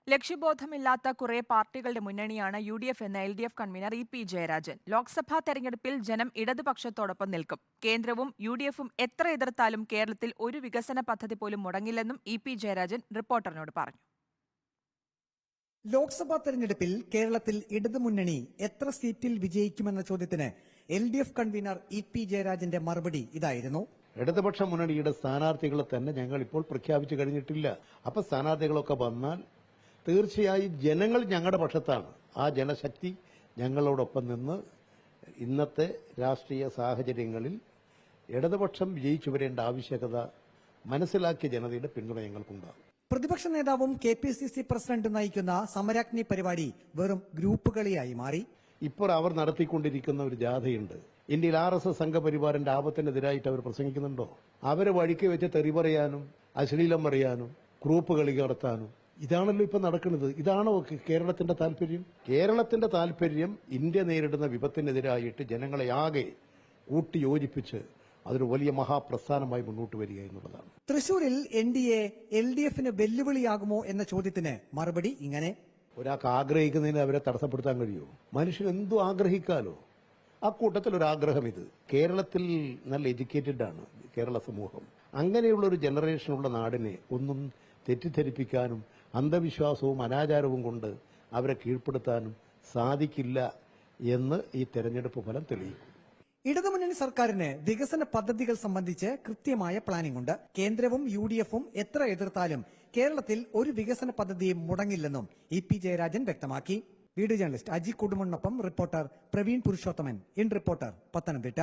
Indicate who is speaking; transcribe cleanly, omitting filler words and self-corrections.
Speaker 1: ലക്ഷ്യബോധമില്ലാത്ത കുറെ പാർട്ടികളുടെ മുന്നണിയാണ് UDF എന്ന LDF convener EP Jayarajan. Lok Sabha തെരഞ്ഞെടുപ്പിൽ ജനം ഇടതുപക്ഷത്തോടൊപ്പം നിൽക്കും. കേന്ദ്രവും UDFും എത്ര എതിർത്താലും കേരളത്തിൽ ഒരു വികസന പദ്ധതി പോലും മുടങ്ങില്ലെന്നും EP ജയരാജൻ റിപ്പോർട്ടറിനോട് പറഞ്ഞു.
Speaker 2: ലോക്സഭാ തെരഞ്ഞെടുപ്പിൽ കേരളത്തിൽ ഇടതുമുന്നണി എത്ര സീറ്റിൽ വിജയിക്കുമെന്ന ചോദ്യത്തിന് LDF കൺവീനർ EP ജയരാജന്റെ മറുപടി ഇതായിരുന്നു.
Speaker 3: ഇടതുപക്ഷ മുന്നണിയുടെ സ്ഥാനാർത്ഥികളെ തന്നെ ഞങ്ങൾ ഇപ്പോൾ പ്രഖ്യാപിച്ചു കഴിഞ്ഞിട്ടില്ല. അപ്പൊ സ്ഥാനാർത്ഥികളൊക്കെ വന്നാൽ തീർച്ചയായും ജനങ്ങൾ ഞങ്ങളുടെ പക്ഷത്താണ്. ആ ജനശക്തി ഞങ്ങളോടൊപ്പം നിന്ന് ഇന്നത്തെ രാഷ്ട്രീയ സാഹചര്യങ്ങളിൽ ഇടതുപക്ഷം വിജയിച്ചു വരേണ്ട ആവശ്യകത മനസ്സിലാക്കിയ ജനതയുടെ പിന്തുണ ഞങ്ങൾക്കുണ്ടാകും.
Speaker 2: പ്രതിപക്ഷ നേതാവും KPCC പ്രസിഡന്റ് നയിക്കുന്ന സമരാഗ്നി പരിപാടി വെറും ഗ്രൂപ്പ് കളിയായി മാറി.
Speaker 3: ഇപ്പോൾ അവർ നടത്തിക്കൊണ്ടിരിക്കുന്ന ഒരു ജാഥയുണ്ട്. ഇന്ത്യയിൽ RSS സംഘപരിവാറിന്റെ ആപത്തിനെതിരായിട്ട് അവർ പ്രസംഗിക്കുന്നുണ്ടോ? അവരെ വഴിക്ക് വെച്ച് തെറി പറയാനും അശ്ലീലം പറയാനും ഗ്രൂപ്പ് കളി നടത്താനും ഇതാണല്ലോ ഇപ്പൊ നടക്കുന്നത്. ഇതാണോ കേരളത്തിന്റെ താല്പര്യം? കേരളത്തിന്റെ താല്പര്യം ഇന്ത്യ നേരിടുന്ന വിപത്തിനെതിരായിട്ട് ജനങ്ങളെ ആകെ കൂട്ടിയോജിപ്പിച്ച് അതൊരു വലിയ മഹാപ്രസ്ഥാനമായി മുന്നോട്ട് വരിക എന്നുള്ളതാണ്.
Speaker 2: തൃശൂരിൽ NDA LDFന് വെല്ലുവിളിയാകുമോ എന്ന ചോദ്യത്തിന് മറുപടി ഇങ്ങനെ.
Speaker 3: ഒരാൾക്ക് ആഗ്രഹിക്കുന്നതിന് അവരെ തടസ്സപ്പെടുത്താൻ കഴിയുമോ? മനുഷ്യൻ എന്തും ആഗ്രഹിക്കാലോ. ആ കൂട്ടത്തിൽ ഒരു ആഗ്രഹം ഇത്. കേരളത്തിൽ നല്ല എഡ്യൂക്കേറ്റഡ് ആണ് കേരള സമൂഹം. അങ്ങനെയുള്ള ഒരു ജനറേഷനുള്ള നാടിനെ ഒന്നും തെറ്റിദ്ധരിപ്പിക്കാനും അന്ധവിശ്വാസവും അനാചാരവും കൊണ്ട് അവരെ കീഴ്പ്പെടുത്താനും സാധിക്കില്ല എന്ന് ഈ തെരഞ്ഞെടുപ്പ് ഫലം തെളിയിക്കും.
Speaker 2: ഇടതുമുന്നണി സർക്കാരിന് വികസന പദ്ധതികൾ സംബന്ധിച്ച് കൃത്യമായ പ്ലാനിംഗ് ഉണ്ട്. കേന്ദ്രവും UDFും എത്ര എതിർത്താലും കേരളത്തിൽ ഒരു വികസന പദ്ധതിയും മുടങ്ങില്ലെന്നും EP ജയരാജൻ വ്യക്തമാക്കി. വീഡിയോ ജേർണലിസ്റ്റ് അജി കുടുംബനൊപ്പം reporter Praveen Purushothaman, in reporter, Pathanamthitta.